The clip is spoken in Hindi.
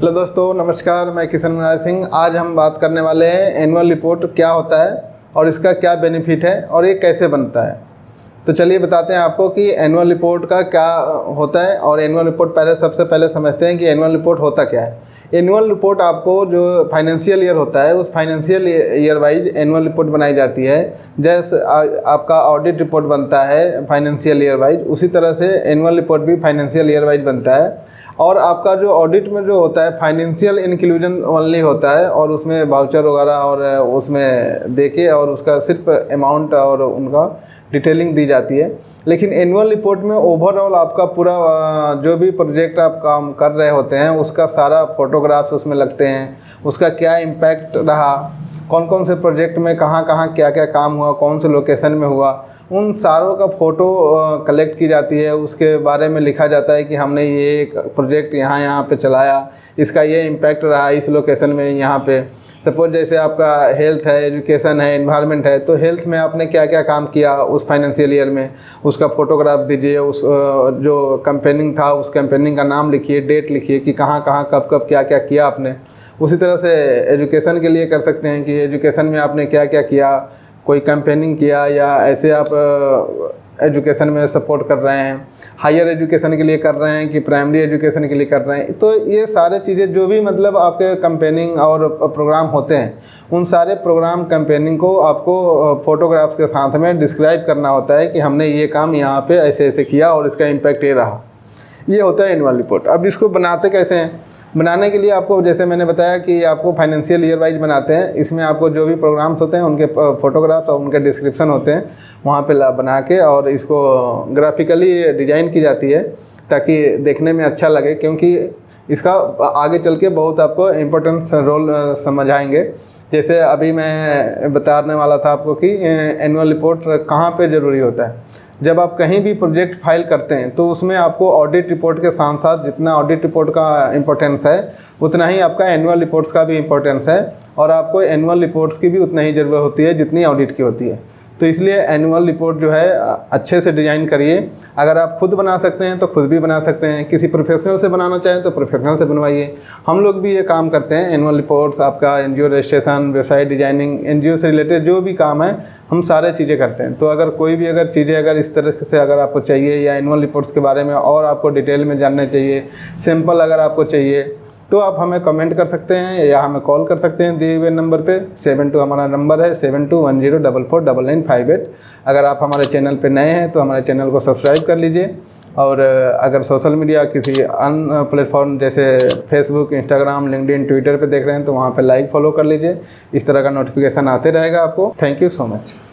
हेलो दोस्तों, नमस्कार। मैं किशन मराज सिंह। आज हम बात करने वाले हैं एनुअल रिपोर्ट क्या होता है और इसका क्या बेनिफिट है और ये कैसे बनता है। तो चलिए बताते हैं आपको कि एनुअल रिपोर्ट का क्या होता है। और एनुअल रिपोर्ट सबसे पहले समझते हैं कि एनुअल रिपोर्ट होता क्या है। एनुअल रिपोर्ट आपको जो फाइनेंशियल ईयर होता है उस financial year wise annual report बनाई जाती है। जैसे आपका ऑडिट रिपोर्ट बनता है फाइनेंशियल ईयर वाइज, उसी तरह से एनुअल रिपोर्ट भी फाइनेंशियल ईयर वाइज बनता है। और आपका जो ऑडिट में जो होता है फाइनेंशियल इंक्लूजन ओनली होता है और उसमें वाउचर वगैरह और उसमें देके और उसका सिर्फ अमाउंट और उनका डिटेलिंग दी जाती है। लेकिन एनुअल रिपोर्ट में ओवरऑल आपका पूरा जो भी प्रोजेक्ट आप काम कर रहे होते हैं उसका सारा फोटोग्राफ्स उसमें लगते हैं। उसका क्या इम्पैक्ट रहा, कौन कौन से प्रोजेक्ट में कहाँ कहाँ क्या क्या काम हुआ, कौन से लोकेशन में हुआ, उन सारों का फ़ोटो कलेक्ट की जाती है। उसके बारे में लिखा जाता है कि हमने ये एक प्रोजेक्ट यहाँ पे चलाया, इसका ये इम्पैक्ट रहा इस लोकेशन में। यहाँ पे सपोज जैसे आपका हेल्थ है, एजुकेशन है, एनवायरनमेंट है, तो हेल्थ में आपने क्या क्या काम किया उस फाइनेंशियल ईयर में, उसका फ़ोटोग्राफ दीजिए। उस जो कैंपेनिंग था उस कैंपेनिंग का नाम लिखिए, डेट लिखिए कि कहाँ कहाँ कब कब क्या क्या किया आपने। उसी तरह से एजुकेशन के लिए कर सकते हैं कि एजुकेशन में आपने क्या क्या किया, कोई कैंपेनिंग किया या ऐसे आप एजुकेशन में सपोर्ट कर रहे हैं, हायर एजुकेशन के लिए कर रहे हैं कि प्राइमरी एजुकेशन के लिए कर रहे हैं। तो ये सारे चीज़ें जो भी मतलब आपके कैंपेनिंग और प्रोग्राम होते हैं उन सारे प्रोग्राम कैंपेनिंग को आपको फ़ोटोग्राफ्स के साथ में डिस्क्राइब करना होता है कि हमने ये काम यहाँ पे ऐसे ऐसे किया और इसका इम्पैक्ट ये रहा। ये होता है एनुअल रिपोर्ट। अब इसको बनाते कैसे हैं? बनाने के लिए आपको जैसे मैंने बताया कि आपको फाइनेंशियल ईयर वाइज बनाते हैं। इसमें आपको जो भी प्रोग्राम्स होते हैं उनके फ़ोटोग्राफ्स और उनके डिस्क्रिप्शन होते हैं वहाँ पे बना के और इसको ग्राफिकली डिज़ाइन की जाती है ताकि देखने में अच्छा लगे, क्योंकि इसका आगे चल के बहुत आपको इम्पोर्टेंट रोल समझ आएंगे। जैसे अभी मैं बताने वाला था आपको कि एनुअल रिपोर्ट कहाँ पे ज़रूरी होता है। जब आप कहीं भी प्रोजेक्ट फाइल करते हैं तो उसमें आपको ऑडिट रिपोर्ट के साथ साथ जितना ऑडिट रिपोर्ट का इम्पोर्टेंस है उतना ही आपका एनुअल रिपोर्ट्स का भी इम्पोर्टेंस है। और आपको एनुअल रिपोर्ट्स की भी उतना ही ज़रूरत होती है जितनी ऑडिट की होती है। तो इसलिए एनुअल रिपोर्ट जो है अच्छे से डिज़ाइन करिए। अगर आप खुद बना सकते हैं तो खुद भी बना सकते हैं, किसी प्रोफेशनल से बनाना चाहें तो प्रोफेशनल से बनवाइए। हम लोग भी ये काम करते हैं। एनुअल रिपोर्ट्स, आपका NGO registration, website designing, NGO से रिलेटेड जो भी काम है हम सारे चीज़ें करते हैं। तो अगर कोई भी चीज़ें इस तरह से अगर आपको चाहिए या एनुअल रिपोर्ट्स के बारे में और आपको डिटेल में जानना चाहिए, सिंपल अगर आपको चाहिए, तो आप हमें कमेंट कर सकते हैं या हमें कॉल कर सकते हैं दिए हुए नंबर पे। 72 हमारा नंबर है, 7210444458। अगर आप हमारे चैनल पे नए हैं तो हमारे चैनल को सब्सक्राइब कर लीजिए। और अगर सोशल मीडिया किसी अन्य प्लेटफॉर्म जैसे फेसबुक, इंस्टाग्राम, लिंक्डइन, ट्विटर पे देख रहे हैं तो वहाँ पे लाइक फॉलो कर लीजिए। इस तरह का नोटिफिकेशन आते रहेगा आपको। Thank you so much.